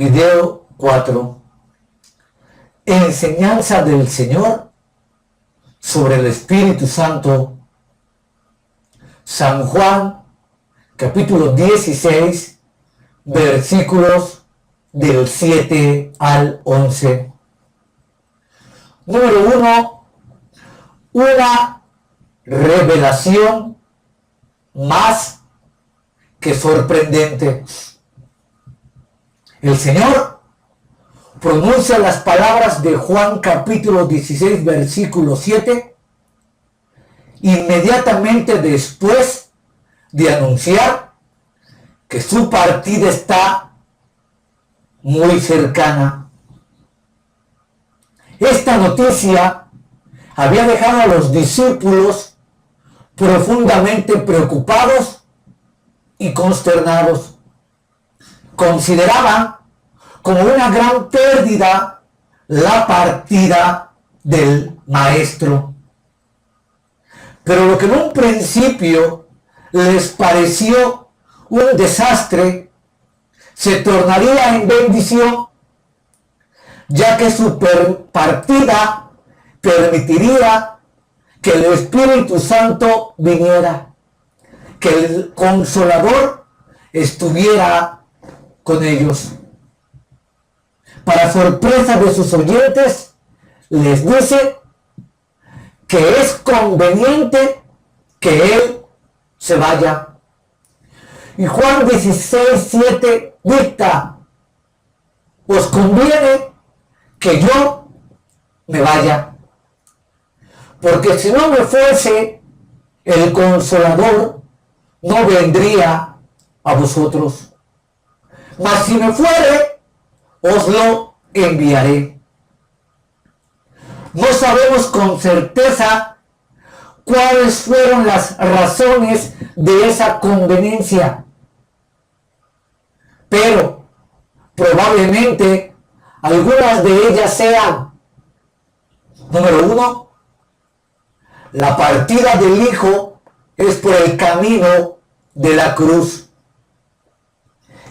Video 4. Enseñanza del Señor sobre el Espíritu Santo. San Juan, capítulo 16, versículos del 7 al 11. Número 1. Una revelación más que sorprendente. El Señor pronuncia las palabras de Juan capítulo 16 versículo 7 inmediatamente después de anunciar que su partida está muy cercana. Esta noticia había dejado a los discípulos profundamente preocupados y consternados. Consideraban como una gran pérdida la partida del Maestro. Pero lo que en un principio les pareció un desastre, se tornaría en bendición, ya que su partida permitiría que el Espíritu Santo viniera, que el Consolador estuviera con ellos. Para sorpresa de sus oyentes, les dice que es conveniente que Él se vaya. Y Juan 16, 7 dicta: os conviene que yo me vaya, porque si no me fuese, el Consolador no vendría a vosotros. Mas si me fuere, os lo enviaré. No sabemos con certeza cuáles fueron las razones de esa conveniencia, pero probablemente algunas de ellas sean: número 1, la partida del Hijo es por el camino de la cruz.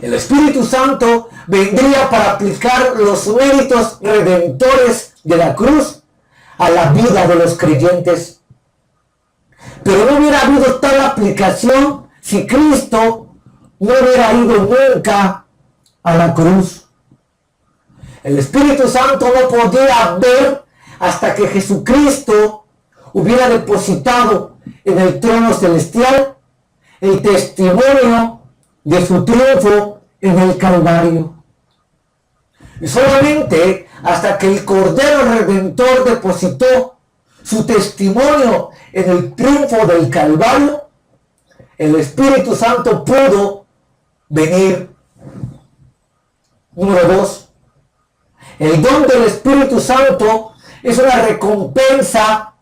El Espíritu Santo vendría para aplicar los méritos redentores de la cruz a la vida de los creyentes. Pero no hubiera habido tal aplicación si Cristo no hubiera ido nunca a la cruz. El Espíritu Santo no podía ver hasta que Jesucristo hubiera depositado en el trono celestial el testimonio de su triunfo en el Calvario. Y solamente hasta que el Cordero Redentor depositó su testimonio en el triunfo del Calvario, el Espíritu Santo pudo venir. Número 2. El don del Espíritu Santo es una recompensa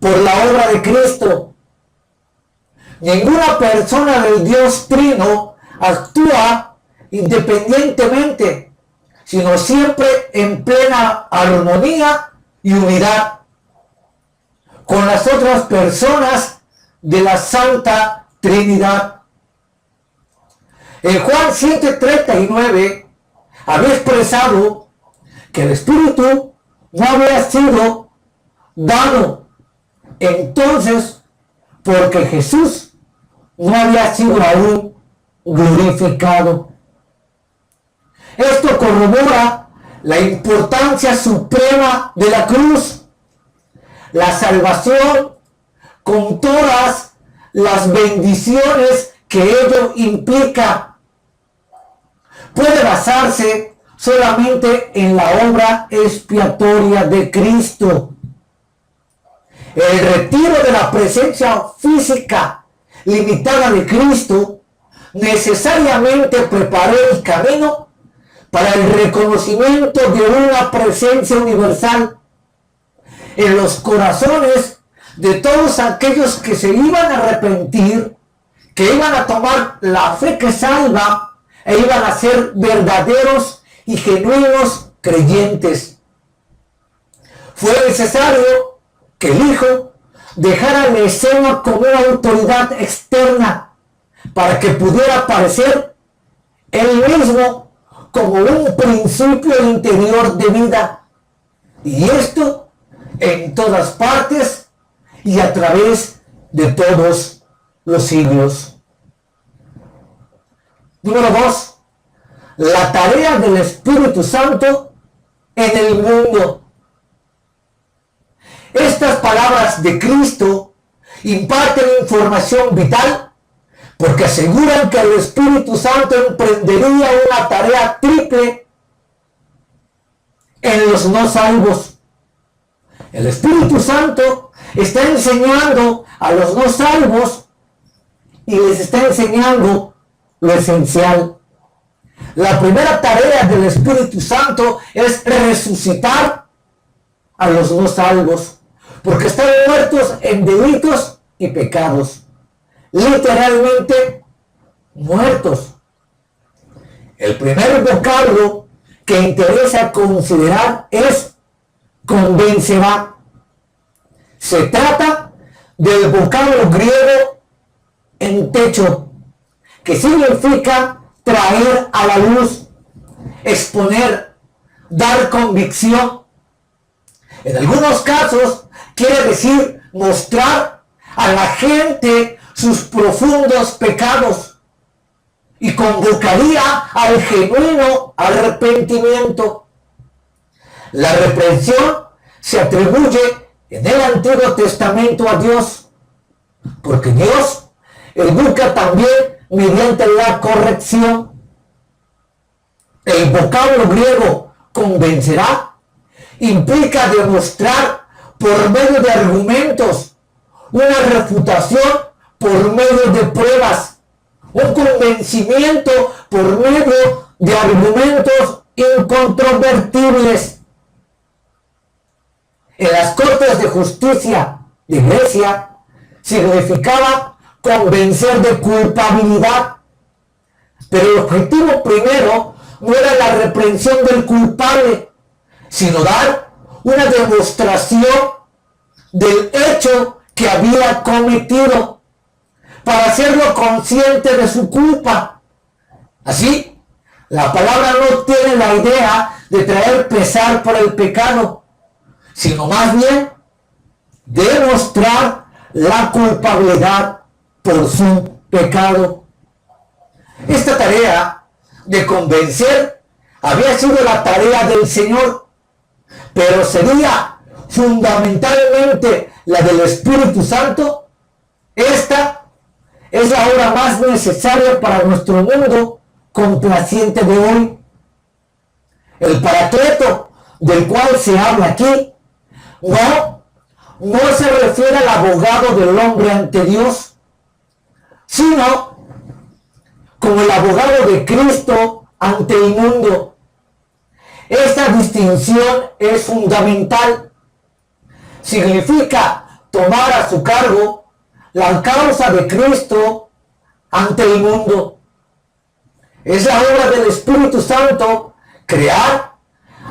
por la obra de Cristo. Ninguna persona del Dios Trino actúa independientemente, sino siempre en plena armonía y unidad con las otras personas de la Santa Trinidad. En Juan 7:39 había expresado que el Espíritu no había sido dado entonces porque Jesús no había sido aún glorificado. Esto corrobora la importancia suprema de la cruz. La salvación, con todas las bendiciones que ello implica, puede basarse solamente en la obra expiatoria de Cristo. El retiro de la presencia física limitada de Cristo necesariamente preparó el camino para el reconocimiento de una presencia universal en los corazones de todos aquellos que se iban a arrepentir, que iban a tomar la fe que salva e iban a ser verdaderos y genuinos creyentes. Fue necesario que el Hijo dejara la escena como una autoridad externa para que pudiera aparecer él mismo como un principio interior de vida. Y esto en todas partes y a través de todos los siglos. Número 2. La tarea del Espíritu Santo en el mundo. Estas palabras de Cristo imparten información vital porque aseguran que el Espíritu Santo emprendería una tarea triple en los no salvos. El Espíritu Santo está enseñando a los no salvos y les está enseñando lo esencial. La primera tarea del Espíritu Santo es resucitar a los no salvos, porque están muertos en delitos y pecados. Literalmente muertos. El primer vocablo que interesa considerar es convencerá. Se trata del vocablo griego entecho, que significa traer a la luz, exponer, dar convicción. En algunos casos quiere decir mostrar a la gente sus profundos pecados y convocaría al genuino arrepentimiento. La reprensión se atribuye en el Antiguo Testamento a Dios, porque Dios educa también mediante la corrección. El vocablo griego convencerá implica demostrar por medio de argumentos, una refutación por medio de pruebas, un convencimiento por medio de argumentos incontrovertibles. En las cortes de justicia de Grecia significaba convencer de culpabilidad, pero el objetivo primero no era la reprensión del culpable, sino dar una demostración del hecho que había cometido para hacerlo consciente de su culpa. Así, la palabra no tiene la idea de traer pesar por el pecado, sino más bien demostrar la culpabilidad por su pecado. Esta tarea de convencer había sido la tarea del Señor, pero sería fundamentalmente la del Espíritu Santo. Esta es la obra más necesaria para nuestro mundo complaciente de hoy. El Paracleto del cual se habla aquí no se refiere al abogado del hombre ante Dios, sino como el abogado de Cristo ante el mundo. Esta distinción es fundamental. Significa tomar a su cargo la causa de Cristo ante el mundo. Es la obra del Espíritu Santo crear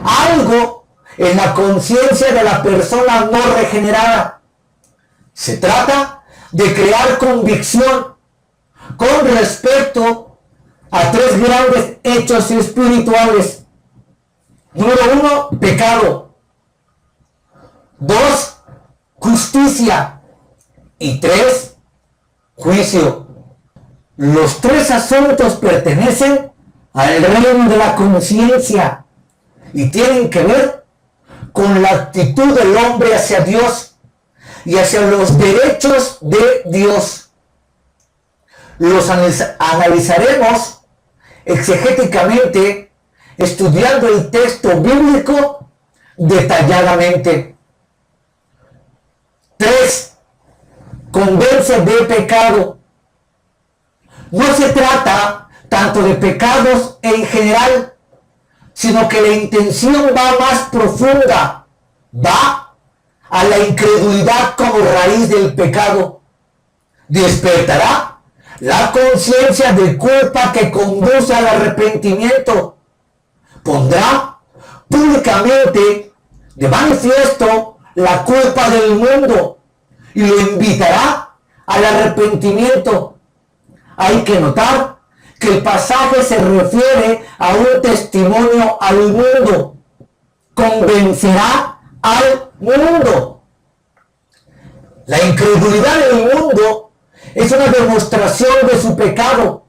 algo en la conciencia de la persona no regenerada. Se trata de crear convicción con respecto a tres grandes hechos espirituales. Número 1, pecado. 2, justicia. Y 3, juicio. Los tres asuntos pertenecen al reino de la conciencia y tienen que ver con la actitud del hombre hacia Dios y hacia los derechos de Dios. Los analizaremos exegéticamente estudiando el texto bíblico detalladamente. 3. Convence de pecado. No se trata tanto de pecados en general, sino que la intención va más profunda, va a la incredulidad como raíz del pecado. Despertará la conciencia de culpa que conduce al arrepentimiento. Pondrá públicamente de manifiesto la culpa del mundo y lo invitará al arrepentimiento. Hay que notar que el pasaje se refiere a un testimonio al mundo. Convencerá al mundo. La incredulidad del mundo es una demostración de su pecado.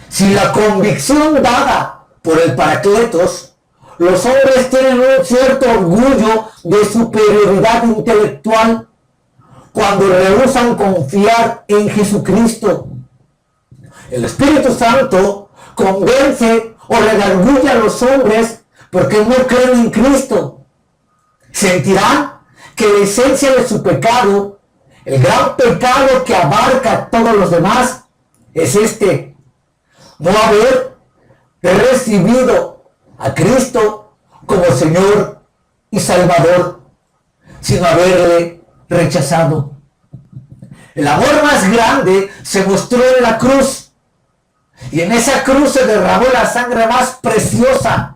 Si la convicción dada por el Paracletos, los hombres tienen un cierto orgullo de superioridad intelectual cuando rehúsan confiar en Jesucristo. El Espíritu Santo convence o redarguye a los hombres porque no creen en Cristo. Sentirán que la esencia de su pecado, el gran pecado que abarca a todos los demás, es este: no haber recibido a Cristo como Señor y Salvador, sino haberle rechazado. El amor más grande se mostró en la cruz, y en esa cruz se derramó la sangre más preciosa,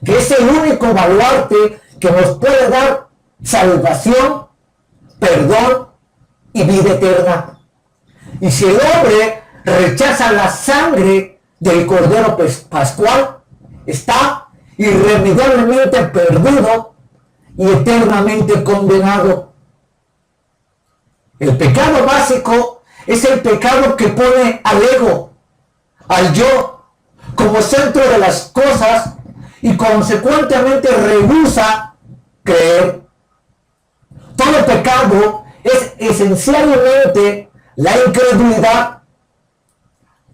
que es el único baluarte que nos puede dar salvación, perdón y vida eterna. Y si el hombre rechaza la sangre del Cordero Pascual, está irremediablemente perdido y eternamente condenado. El pecado básico es el pecado que pone al ego, al yo, como centro de las cosas y consecuentemente rehúsa creer. Todo pecado es esencialmente la incredulidad.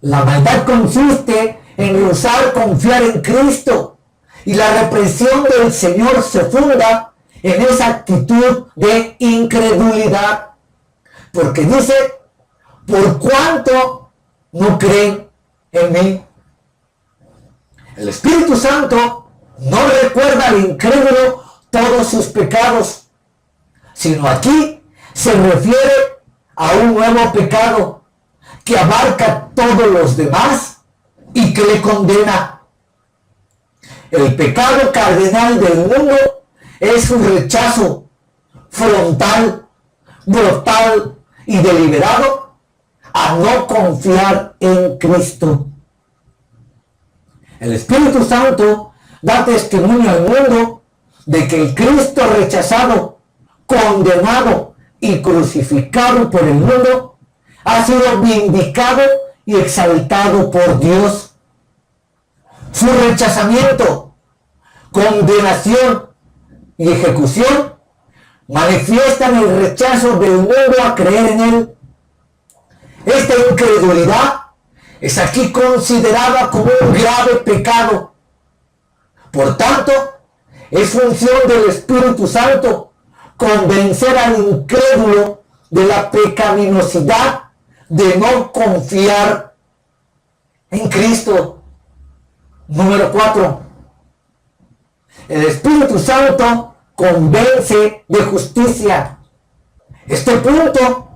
La maldad consiste en rehusar confiar en Cristo, y la represión del Señor se funda en esa actitud de incredulidad. Porque dice: por cuanto no creen en mí. El Espíritu Santo no recuerda al incrédulo todos sus pecados, sino aquí se refiere a un nuevo pecado que abarca todos los demás y que le condena. El pecado cardenal del mundo es su rechazo frontal, brutal y deliberado a no confiar en Cristo. El Espíritu Santo da testimonio al mundo de que el Cristo rechazado, condenado y crucificado por el mundo ha sido vindicado y exaltado por Dios. Su rechazamiento, condenación y ejecución manifiestan el rechazo del mundo a creer en Él. Esta incredulidad es aquí considerada como un grave pecado. Por tanto, es función del Espíritu Santo convencer al incrédulo de la pecaminosidad de no confiar en Cristo. Número 4. El Espíritu Santo convence de justicia. Este punto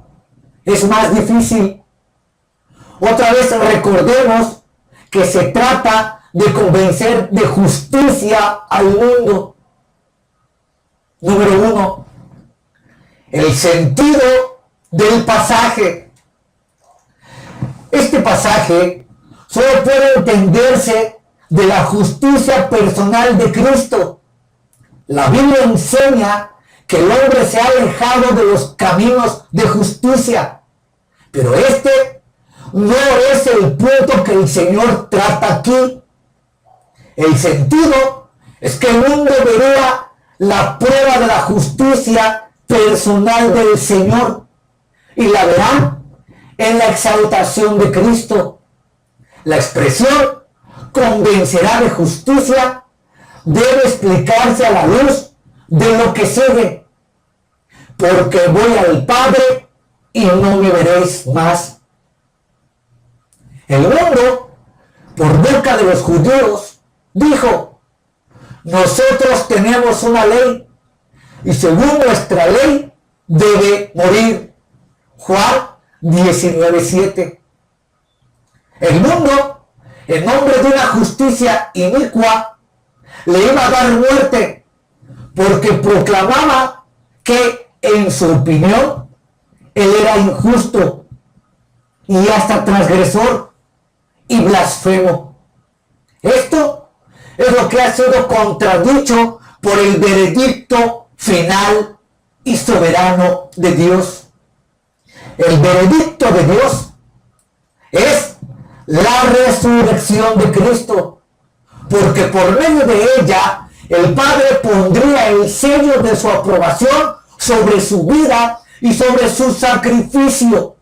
es más difícil. Otra vez recordemos que se trata de convencer de justicia al mundo. Número 1. El sentido del pasaje. Este pasaje solo puede entenderse de la justicia personal de Cristo. La Biblia enseña que el hombre se ha alejado de los caminos de justicia, pero este no es el punto que el Señor trata aquí. El sentido es que el mundo vería la prueba de la justicia personal del Señor y la verán en la exaltación de Cristo. La expresión convencerá de justicia debe explicarse a la luz de lo que sigue. Porque voy al Padre y no me veréis más. El mundo, por boca de los judíos, dijo: nosotros tenemos una ley y según nuestra ley debe morir. Juan 19:7. El mundo, en nombre de una justicia inicua, le iba a dar muerte porque proclamaba que, en su opinión, él era injusto y hasta transgresor y blasfemo. Esto es lo que ha sido contradicho por el veredicto final y soberano de Dios. El veredicto de Dios es la resurrección de Cristo, porque por medio de ella el Padre pondría el sello de su aprobación sobre su vida y sobre su sacrificio.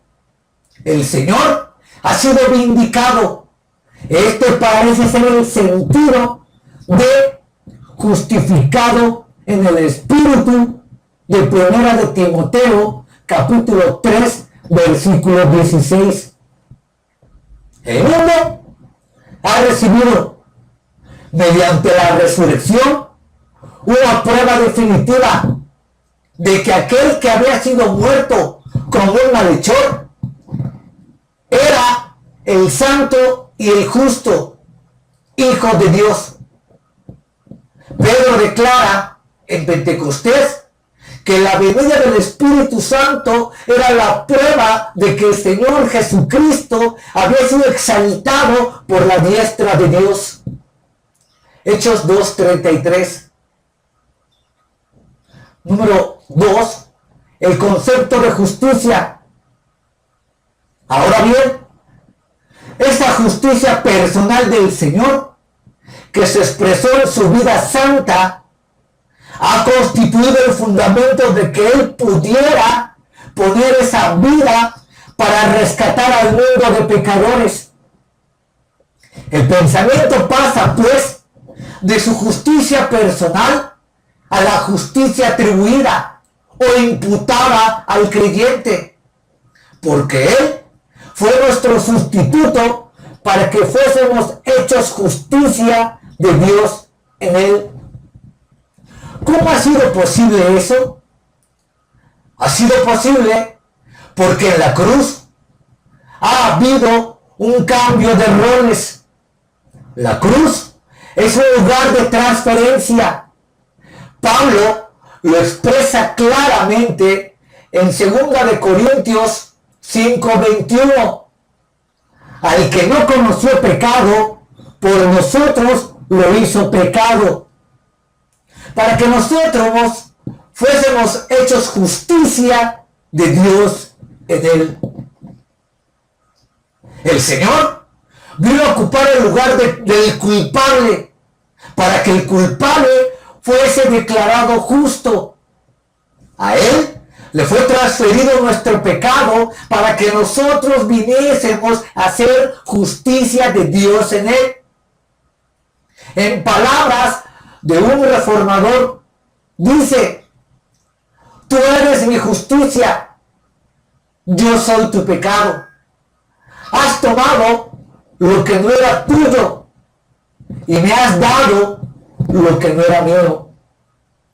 El Señor ha sido vindicado. Este parece ser el sentido de justificado en el Espíritu de 1 de Timoteo, capítulo 3, versículo 16. El mundo ha recibido, mediante la resurrección, una prueba definitiva de que aquel que había sido muerto como un malhechor era el santo y el justo Hijo de Dios. Pedro declara en Pentecostés que la venida del Espíritu Santo era la prueba de que el Señor Jesucristo había sido exaltado por la diestra de Dios. Hechos 2:33. Número 2, el concepto de justicia. Ahora bien, esa justicia personal del Señor, que se expresó en su vida santa, ha constituido el fundamento de que Él pudiera poner esa vida para rescatar al mundo de pecadores. El pensamiento pasa, pues, de su justicia personal a la justicia atribuida o imputada al creyente, porque Él fue nuestro sustituto para que fuésemos hechos justicia de Dios en Él. ¿Cómo ha sido posible eso? Ha sido posible porque en la cruz ha habido un cambio de roles. La cruz es un lugar de transferencia. Pablo lo expresa claramente en 2 de Corintios 5:21. Al que no conoció pecado, por nosotros lo hizo pecado, para que nosotros fuésemos hechos justicia de Dios en Él. El Señor vino a ocupar el lugar del culpable, para que el culpable fuese declarado justo. A Él le fue transferido nuestro pecado para que nosotros viniésemos a hacer justicia de Dios en Él. En palabras de un reformador, dice: tú eres mi justicia, yo soy tu pecado. Has tomado lo que no era tuyo y me has dado lo que no era mío.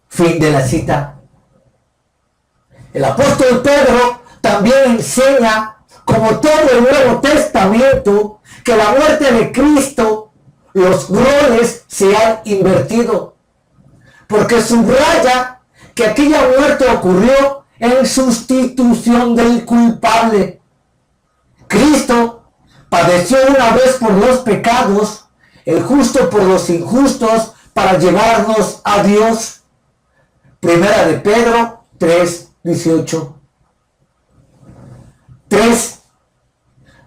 Fin de la cita. El apóstol Pedro también enseña, como todo el Nuevo Testamento, que la muerte de Cristo, los roles se han invertido, porque subraya que aquella muerte ocurrió en sustitución del culpable. Cristo padeció una vez por los pecados, el justo por los injustos, para llevarnos a Dios. Primera de Pedro 3:18. 3.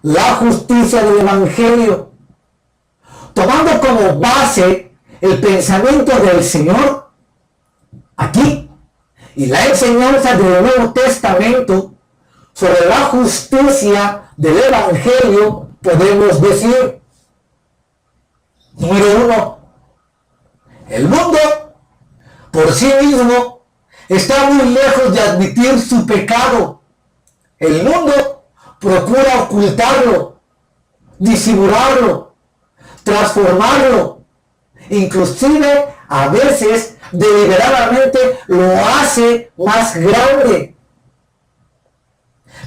La justicia del Evangelio. Tomando como base el pensamiento del Señor aquí y la enseñanza del Nuevo Testamento sobre la justicia del Evangelio, podemos decir: número 1, el mundo por sí mismo está muy lejos de admitir su pecado. El mundo procura ocultarlo, disimularlo, transformarlo, inclusive a veces deliberadamente lo hace más grande.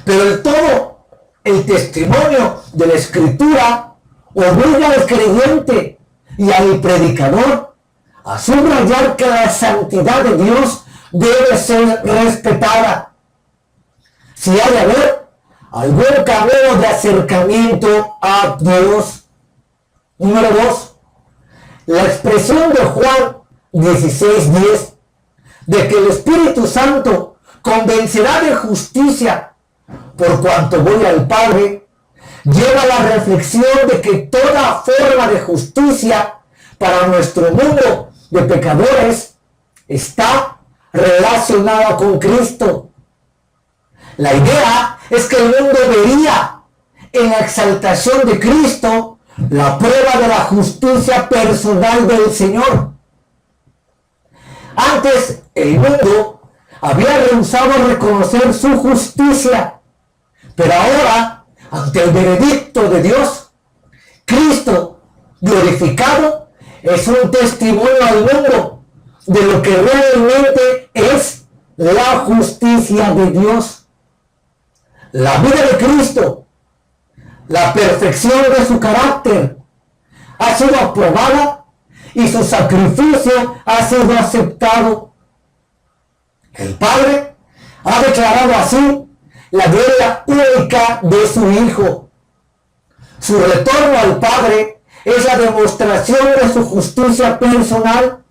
Pero todo el testimonio de la Escritura obliga al creyente y al predicador a subrayar que la santidad de Dios debe ser respetada. Si ha de haber algún camino de acercamiento a Dios, Número 2. La expresión de Juan 16:10 de que el Espíritu Santo convencerá de justicia por cuanto voy al Padre, lleva a la reflexión de que toda forma de justicia para nuestro mundo de pecadores está relacionada con Cristo. La idea es que el mundo vería en la exaltación de Cristo la prueba de la justicia personal del Señor. Antes el mundo había rehusado reconocer su justicia, pero ahora, ante el veredicto de Dios, Cristo glorificado es un testimonio al mundo de lo que realmente es la justicia de Dios. La vida de Cristo, la perfección de su carácter, ha sido aprobada y su sacrificio ha sido aceptado. El Padre ha declarado así la gloria única de su Hijo. Su retorno al Padre es la demostración de su justicia personal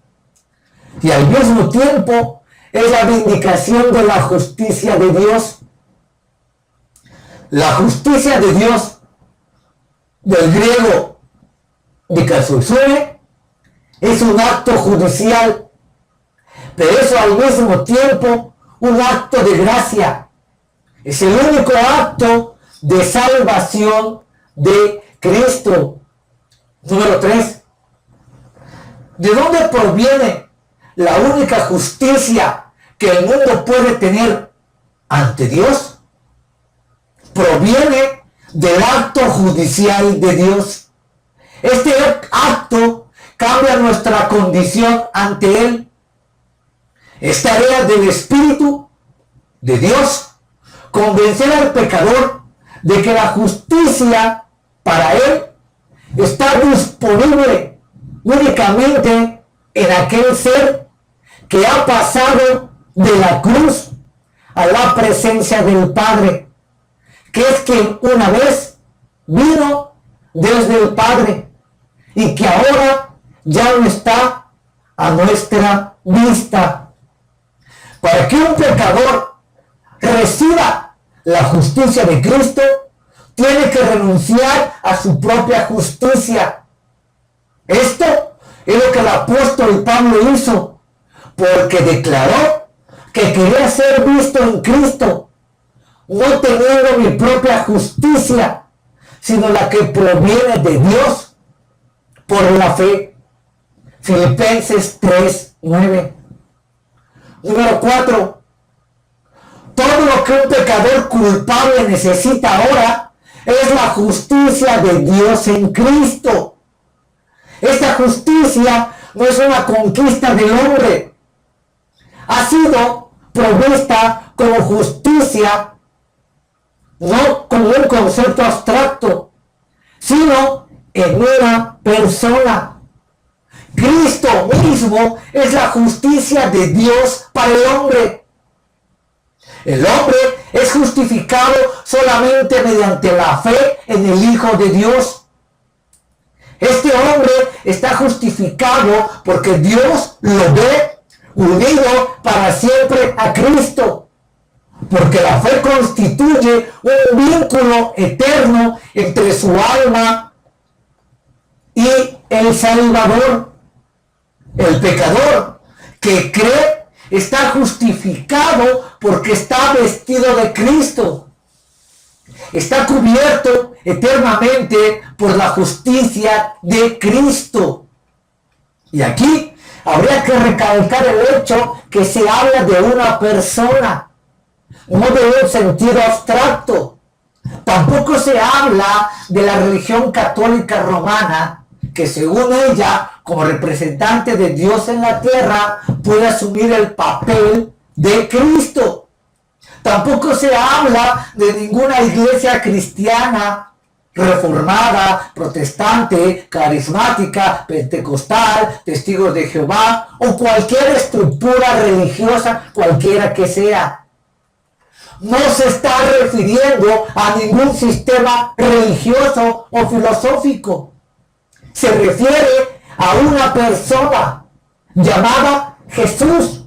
y al mismo tiempo es la vindicación de la justicia de Dios. La justicia de Dios, del griego dikaiosuné, es un acto judicial, pero es al mismo tiempo un acto de gracia. Es el único acto de salvación de Cristo. Número 3. ¿De dónde proviene la única justicia que el mundo puede tener ante Dios? Proviene del acto judicial de Dios. Este acto cambia nuestra condición ante Él. Es tarea del Espíritu de Dios convencer al pecador de que la justicia para él está disponible únicamente en aquel ser que ha pasado de la cruz a la presencia del Padre, que es quien una vez vino desde el Padre y que ahora ya no está a nuestra vista. Para que un pecador reciba la justicia de Cristo, tiene que renunciar a su propia justicia. Esto es lo que el apóstol Pablo hizo, porque declaró que quería ser visto en Cristo, no teniendo mi propia justicia, sino la que proviene de Dios por la fe. Filipenses 3:9. Número 4. Todo lo que un pecador culpable necesita ahora es la justicia de Dios en Cristo. Esta justicia no es una conquista del hombre. Ha sido provista como justicia, no como un concepto abstracto, sino en una persona. Cristo mismo es la justicia de Dios para el hombre. El hombre es justificado solamente mediante la fe en el Hijo de Dios. Este hombre está justificado porque Dios lo ve unido para siempre a Cristo. Porque la fe constituye un vínculo eterno entre su alma y el Salvador. El pecador que cree está justificado porque está vestido de Cristo. Está cubierto eternamente por la justicia de Cristo. Y aquí habría que recalcar el hecho que se habla de una persona, no de un sentido abstracto. Tampoco se habla de la religión católica romana, que según ella, como representante de Dios en la tierra, puede asumir el papel de Cristo. Tampoco se habla de ninguna iglesia cristiana, reformada, protestante, carismática, pentecostal, testigos de Jehová o cualquier estructura religiosa, cualquiera que sea. No se está refiriendo a ningún sistema religioso o filosófico, se refiere a una persona llamada Jesús,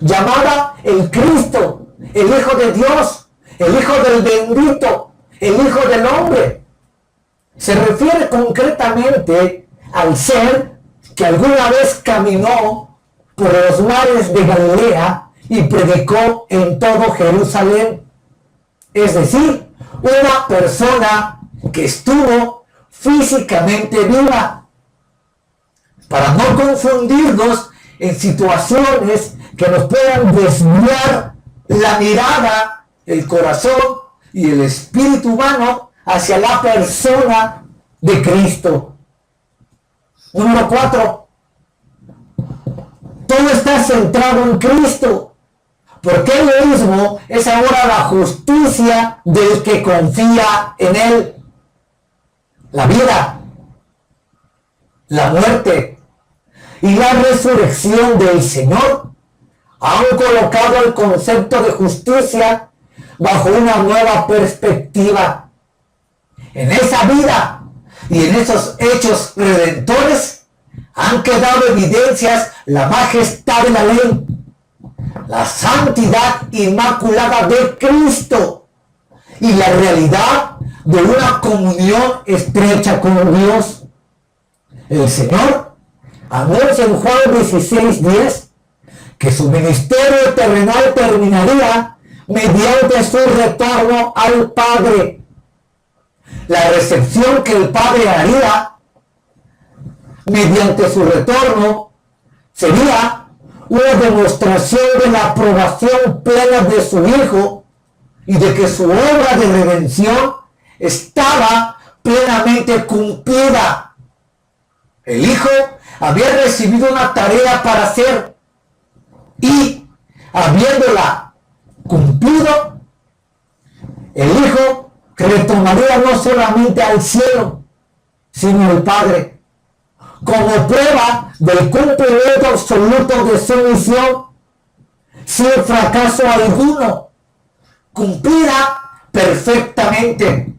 llamada el Cristo, el Hijo de Dios, el Hijo del bendito, el Hijo del hombre. Se refiere concretamente al ser que alguna vez caminó por los mares de Galilea y predicó en todo Jerusalén. Es decir, una persona que estuvo físicamente viva. Para no confundirnos en situaciones que nos puedan desviar la mirada, el corazón y el espíritu humano hacia la persona de Cristo. Número 4. Todo está centrado en Cristo, porque Él mismo es ahora la justicia del que confía en Él. La vida, la muerte y la resurrección del Señor han colocado el concepto de justicia bajo una nueva perspectiva. En esa vida y en esos hechos redentores han quedado evidencias la majestad de la ley, la santidad inmaculada de Cristo y la realidad de una comunión estrecha con Dios. El Señor anuncia en Juan 16:10 que su ministerio terrenal terminaría mediante su retorno al Padre. La recepción que el Padre haría mediante su retorno sería una demostración de la aprobación plena de su Hijo y de que su obra de redención estaba plenamente cumplida. El Hijo había recibido una tarea para hacer y, habiéndola cumplido, el Hijo retornaría no solamente al cielo, sino al Padre, como prueba del cumplimiento absoluto de su misión, sin fracaso alguno, cumplida perfectamente.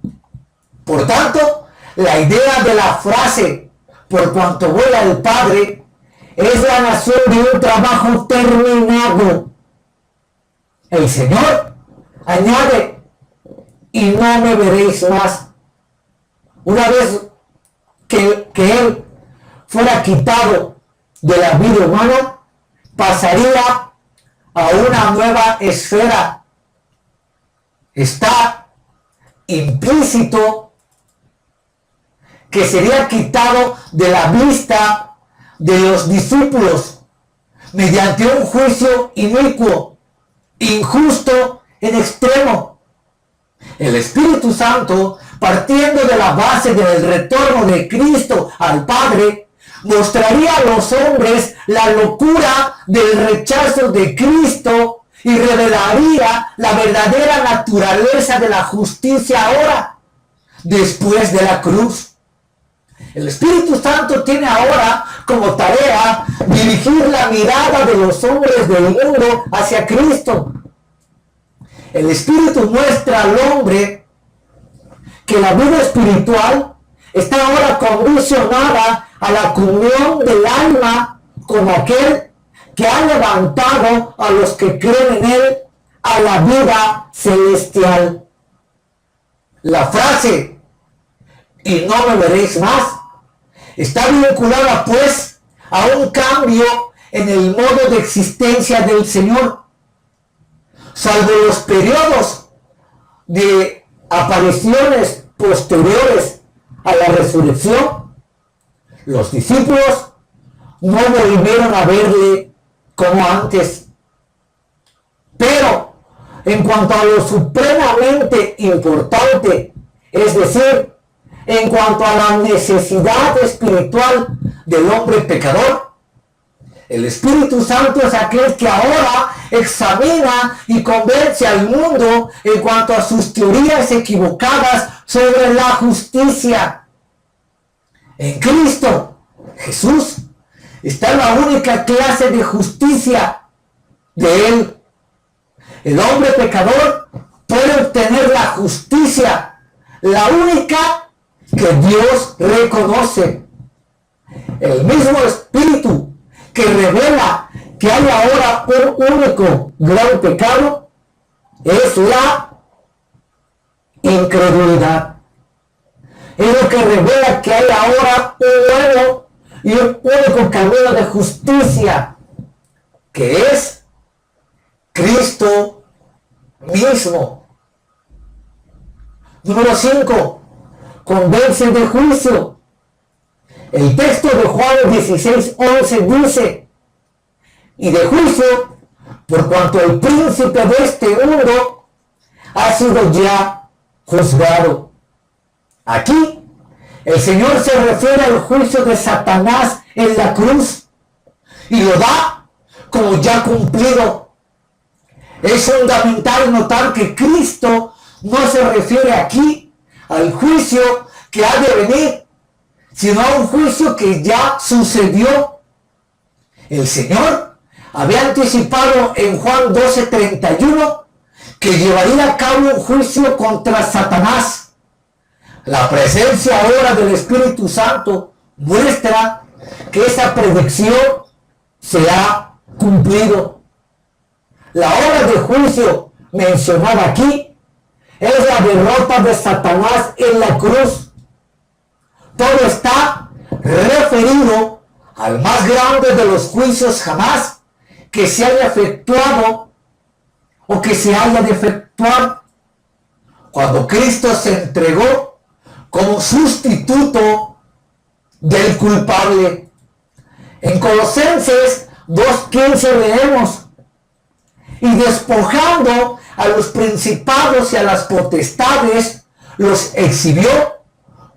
Por tanto, la idea de la frase "por cuanto vuela el Padre" es la nación de un trabajo terminado. El Señor añade: "y no me veréis más". Una vez que Él fuera quitado de la vida humana, pasaría a una nueva esfera. Está implícito que sería quitado de la vista de los discípulos mediante un juicio inicuo, injusto en extremo. El Espíritu Santo, partiendo de la base del retorno de Cristo al Padre, mostraría a los hombres la locura del rechazo de Cristo y revelaría la verdadera naturaleza de la justicia ahora, después de la cruz. El Espíritu Santo tiene ahora como tarea dirigir la mirada de los hombres del mundo hacia Cristo. El Espíritu muestra al hombre que la vida espiritual está ahora condicionada a la comunión del alma con aquel que ha levantado a los que creen en Él a la vida celestial. La frase "y no me veréis más" está vinculada pues a un cambio en el modo de existencia del Señor. Salvo los periodos de apariciones posteriores a la resurrección, los discípulos no volvieron a verle como antes. Pero en cuanto a lo supremamente importante, es decir, en cuanto a la necesidad espiritual del hombre pecador, el Espíritu Santo es aquel que ahora examina y convence al mundo en cuanto a sus teorías equivocadas sobre la justicia. En Cristo Jesús está la única clase de justicia de Él. El hombre pecador puede obtener la justicia, la única que Dios reconoce. El mismo espíritu que revela que hay ahora un único gran pecado es la incredulidad. Es lo que revela que hay ahora un nuevo y un único camino de justicia, que es Cristo mismo. Número 5. Convence de juicio. El texto de Juan 16:11 dice: y de juicio, por cuanto el príncipe de este mundo ha sido ya juzgado. Aquí, el Señor se refiere al juicio de Satanás en la cruz y lo da como ya cumplido. Es fundamental notar que Cristo no se refiere aquí al juicio que ha de venir, sino a un juicio que ya sucedió. El Señor había anticipado en Juan 12:31 que llevaría a cabo un juicio contra Satanás. La presencia ahora del Espíritu Santo muestra que esa predicción se ha cumplido. La hora de juicio mencionada aquí es la derrota de Satanás en la cruz. Todo está referido al más grande de los juicios jamás que se haya efectuado o que se haya de efectuar, cuando Cristo se entregó como sustituto del culpable. En Colosenses 2:15 leemos: y despojando a los principados y a las potestades, los exhibió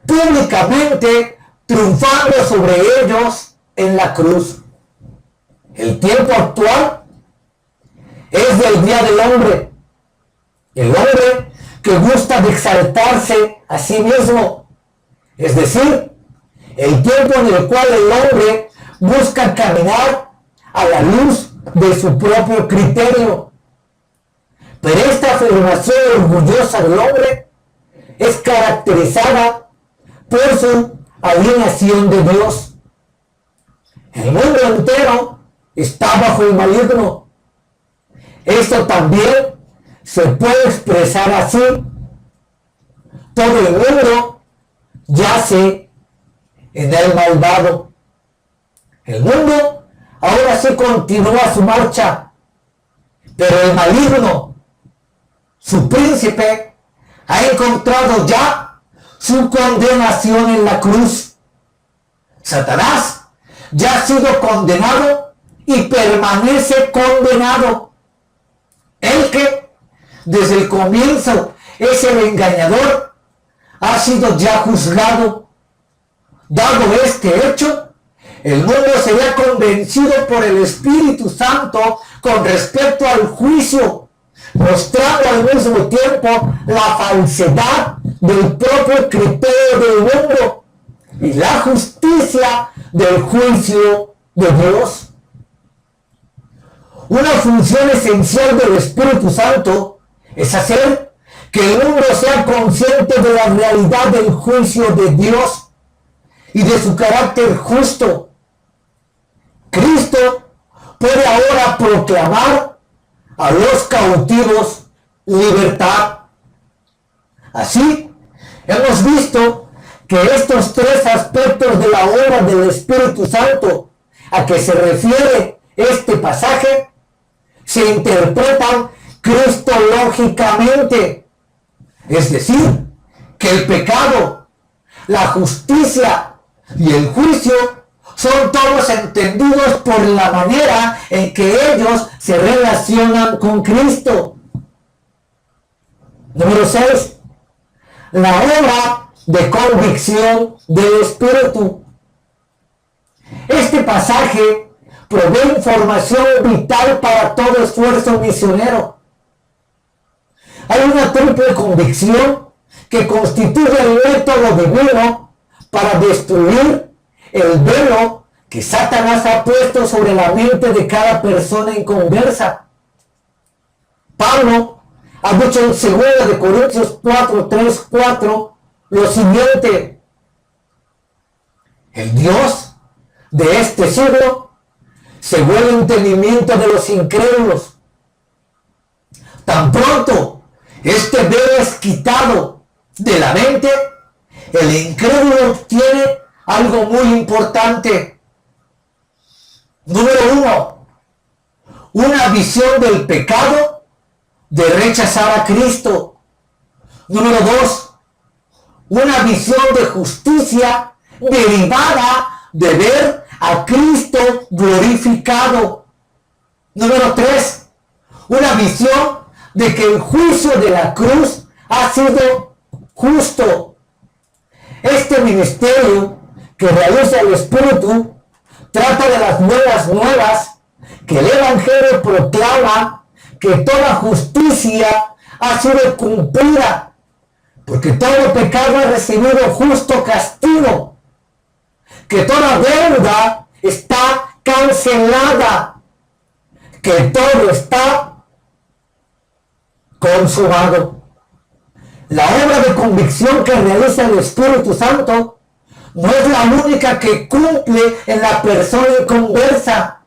públicamente, triunfando sobre ellos en la cruz. El tiempo actual es del día del hombre. El hombre que gusta de exaltarse a sí mismo, es decir, el tiempo en el cual el hombre busca caminar a la luz de su propio criterio. Pero esta afirmación orgullosa del hombre es caracterizada por su alienación de Dios. El mundo entero está bajo el maligno. Esto también se puede expresar así: todo el mundo yace en el malvado. El mundo ahora sí continúa su marcha, pero el maligno, su príncipe, ha encontrado ya su condenación en la cruz. Satanás ya ha sido condenado y permanece condenado. El que desde el comienzo es el engañador ha sido ya juzgado. Dado este hecho, el mundo sería convencido por el Espíritu Santo con respecto al juicio, mostrando al mismo tiempo la falsedad del propio criterio del mundo y la justicia del juicio de Dios. Una función esencial del Espíritu Santo es hacer que el mundo sea consciente de la realidad del juicio de Dios y de su carácter justo. Cristo puede ahora proclamar a los cautivos libertad. Así, hemos visto que estos tres aspectos de la obra del Espíritu Santo a que se refiere este pasaje se interpretan cristológicamente, es decir, que el pecado, la justicia y el juicio son todos entendidos por la manera en que ellos se relacionan con Cristo. Número 6. La obra de convicción del Espíritu. Este pasaje provee información vital para todo esfuerzo misionero. Hay una triple convicción que constituye el método divino para destruir el velo que Satanás ha puesto sobre la mente de cada persona inconversa. Pablo ha dicho en 2 Corintios 4:3-4 lo siguiente: el Dios de este siglo según el entendimiento de los incrédulos. Tan pronto este velo es quitado de la mente, el incrédulo obtiene algo muy importante. Número 1, una visión del pecado de rechazar a Cristo. Número 2, una visión de justicia derivada de ver a Cristo glorificado. Número 3, una visión de que el juicio de la cruz ha sido justo. Este ministerio que realiza el Espíritu trata de las buenas nuevas que el Evangelio proclama, que toda justicia ha sido cumplida, porque todo pecado ha recibido justo castigo, que toda deuda está cancelada, que todo está consumado. La obra de convicción que realiza el Espíritu Santo no es la única que cumple en la persona inconversa,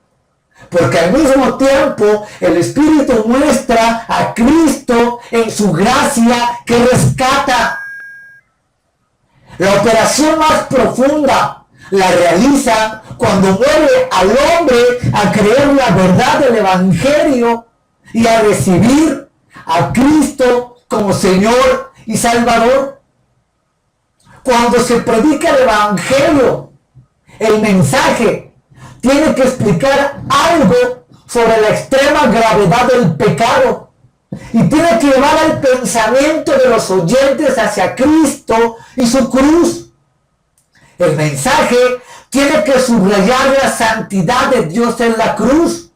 porque al mismo tiempo el Espíritu muestra a Cristo en su gracia que rescata. La operación más profunda la realiza cuando mueve al hombre a creer la verdad del Evangelio y a recibir a Cristo como Señor y Salvador. Cuando se predica el Evangelio, el mensaje tiene que explicar algo sobre la extrema gravedad del pecado y tiene que llevar al pensamiento de los oyentes hacia Cristo y su cruz. El mensaje tiene que subrayar la santidad de Dios en la cruz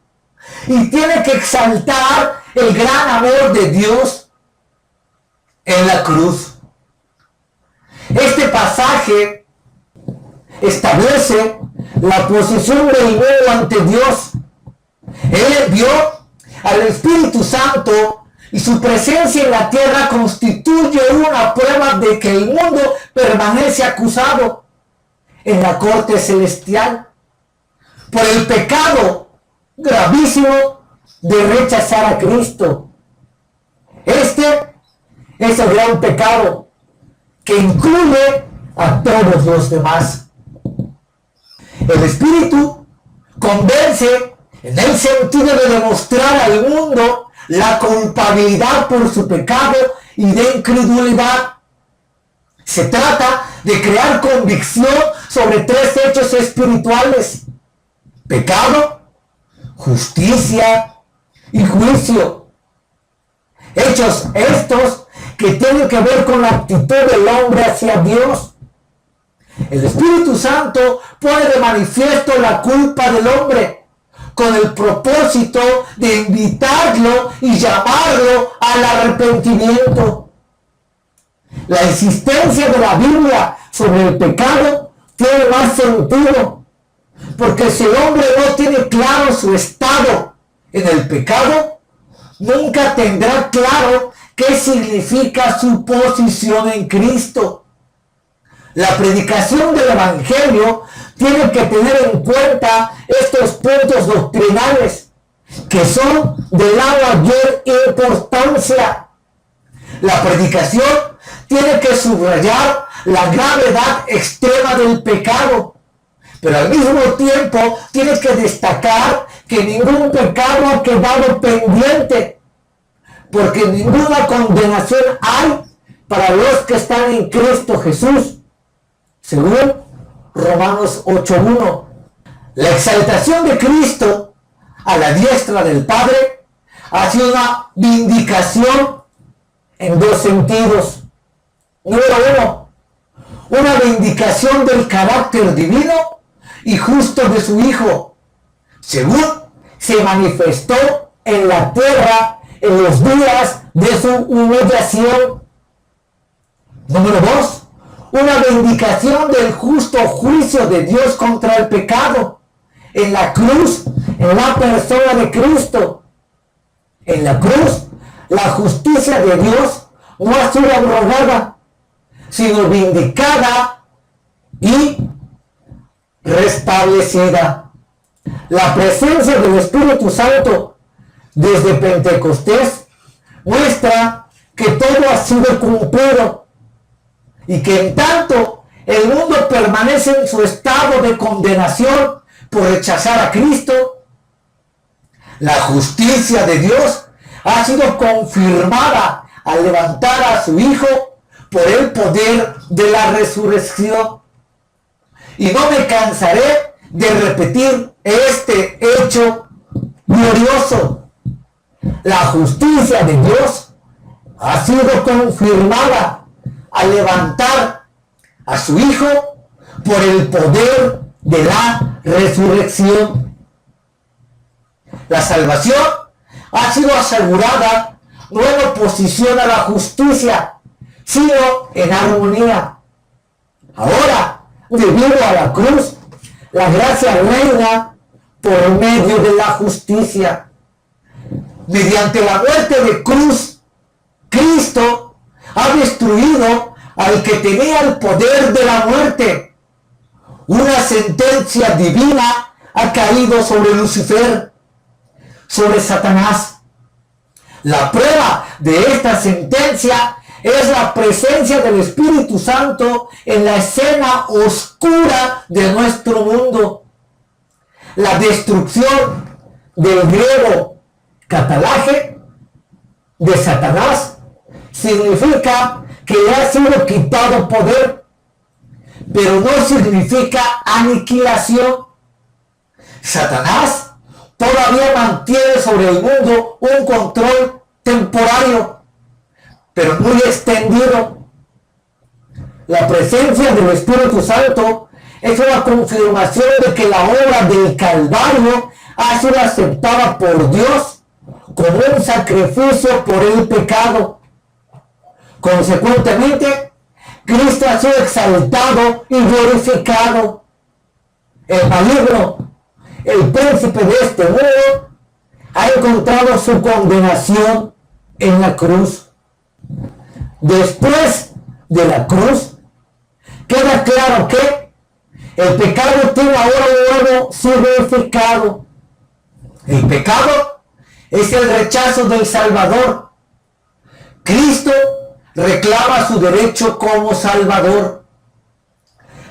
y tiene que exaltar el gran amor de Dios en la cruz. Este pasaje establece la posición del mundo ante Dios. Él envió al Espíritu Santo y su presencia en la tierra constituye una prueba de que el mundo permanece acusado en la corte celestial por el pecado gravísimo de rechazar a Cristo. Este es el gran pecado que incluye a todos los demás. El Espíritu convence en el sentido de demostrar al mundo la culpabilidad por su pecado y de incredulidad. Se trata de crear convicción sobre tres hechos espirituales: pecado, justicia y juicio. Hechos estos que tienen que ver con la actitud del hombre hacia Dios. El Espíritu Santo pone de manifiesto la culpa del hombre con el propósito de invitarlo y llamarlo al arrepentimiento. La insistencia de la Biblia sobre el pecado tiene más sentido, porque si el hombre no tiene claro su estado en el pecado, nunca tendrá claro qué significa su posición en Cristo. La predicación del Evangelio tiene que tener en cuenta estos puntos doctrinales que son de la mayor importancia. La predicación tiene que subrayar la gravedad extrema del pecado, pero al mismo tiempo tiene que destacar que ningún pecado ha quedado pendiente, porque ninguna condenación hay para los que están en Cristo Jesús, según Romanos 8:1. La exaltación de Cristo a la diestra del Padre ha sido una vindicación en dos sentidos. Número 1, una vindicación del carácter divino y justo de su Hijo, según se manifestó en la tierra en los días de su humillación. Número 2, una vindicación del justo juicio de Dios contra el pecado en la cruz, en la persona de Cristo. En la cruz, la justicia de Dios no ha sido abrogada, sino vindicada y restablecida. La presencia del Espíritu Santo desde Pentecostés muestra que todo ha sido cumplido y que en tanto el mundo permanece en su estado de condenación por rechazar a Cristo, la justicia de Dios ha sido confirmada al levantar a su Hijo por el poder de la resurrección. Y no me cansaré de repetir este hecho glorioso. La justicia de Dios ha sido confirmada al levantar a su Hijo por el poder de la resurrección. La salvación ha sido asegurada no en oposición a la justicia, sino en armonía. Ahora, debido a la cruz, la gracia reina por medio de la justicia. Mediante la muerte de cruz, Cristo ha destruido al que tenía el poder de la muerte. Una sentencia divina ha caído sobre Lucifer, sobre Satanás. La prueba de esta sentencia es la presencia del Espíritu Santo en la escena oscura de nuestro mundo. La destrucción del griego catalaje de Satanás significa que le ha sido quitado poder, pero no significa aniquilación. Satanás todavía mantiene sobre el mundo un control temporario, pero muy extendido. La presencia del Espíritu Santo es una confirmación de que la obra del Calvario ha sido aceptada por Dios como un sacrificio por el pecado. Consecuentemente, Cristo ha sido exaltado y glorificado. El maligno, el príncipe de este mundo, ha encontrado su condenación en la cruz. Después de la cruz, queda claro que el pecado tiene ahora un nuevo significado. El pecado es el rechazo del Salvador. Cristo reclama su derecho como Salvador.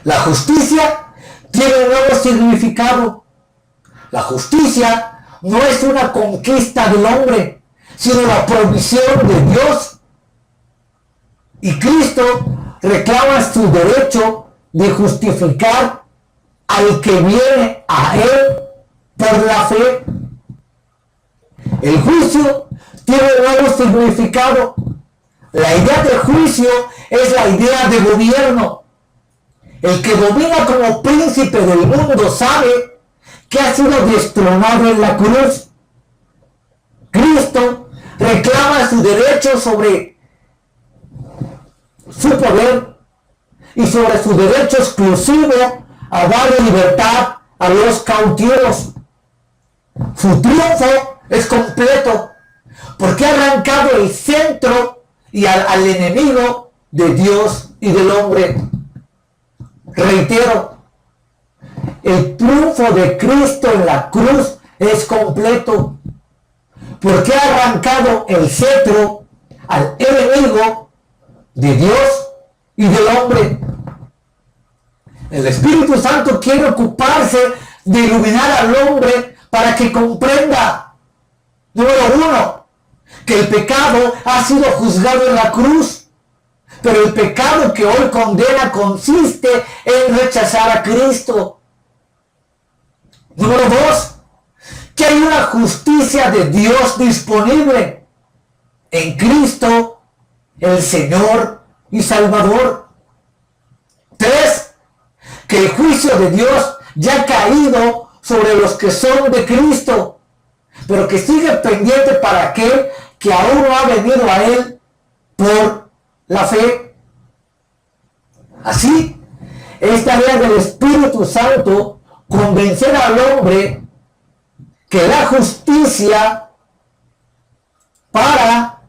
La justicia tiene un nuevo significado. La justicia no es una conquista del hombre, sino la provisión de Dios. Y Cristo reclama su derecho de justificar al que viene a Él por la fe. El juicio tiene un nuevo significado. La idea de juicio es la idea de gobierno. El que domina como príncipe del mundo sabe que ha sido destronado en la cruz. Cristo reclama su derecho sobre su poder y sobre su derecho exclusivo a dar libertad a los cautivos. Su triunfo es completo porque ha arrancado el centro y al enemigo de Dios y del hombre. Reitero, el triunfo de Cristo en la cruz es completo porque ha arrancado el cetro al enemigo de Dios y del hombre. El Espíritu Santo quiere ocuparse de iluminar al hombre para que comprenda, número uno, que el pecado ha sido juzgado en la cruz, pero el pecado que hoy condena consiste en rechazar a Cristo. Número dos, que hay una justicia de Dios disponible en Cristo, el Señor y Salvador. Tres, que el juicio de Dios ya ha caído sobre los que son de Cristo, pero que sigue pendiente para aquel que aún no ha venido a Él por la fe. Así, es tarea del Espíritu Santo convencer al hombre que la justicia para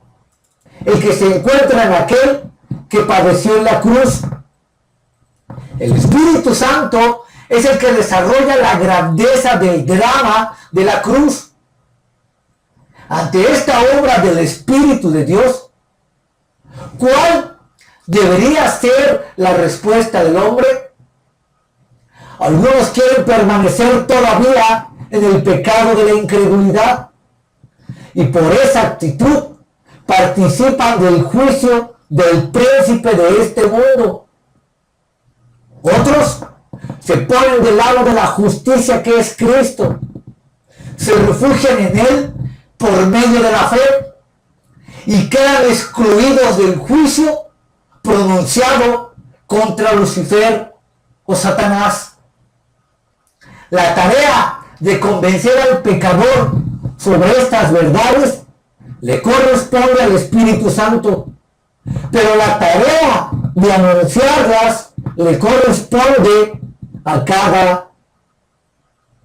el que se encuentra en aquel que padeció en la cruz. El Espíritu Santo es el que desarrolla la grandeza del drama de la cruz. Ante esta obra del Espíritu de Dios, ¿cuál debería ser la respuesta del hombre? Algunos quieren permanecer todavía en el pecado de la incredulidad y por esa actitud participan del juicio del príncipe de este mundo. Otros se ponen del lado de la justicia que es Cristo, se refugian en Él por medio de la fe y quedan excluidos del juicio pronunciado contra Lucifer o Satanás. La tarea de convencer al pecador sobre estas verdades le corresponde al Espíritu Santo, pero la tarea de anunciarlas le corresponde a cada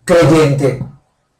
creyente.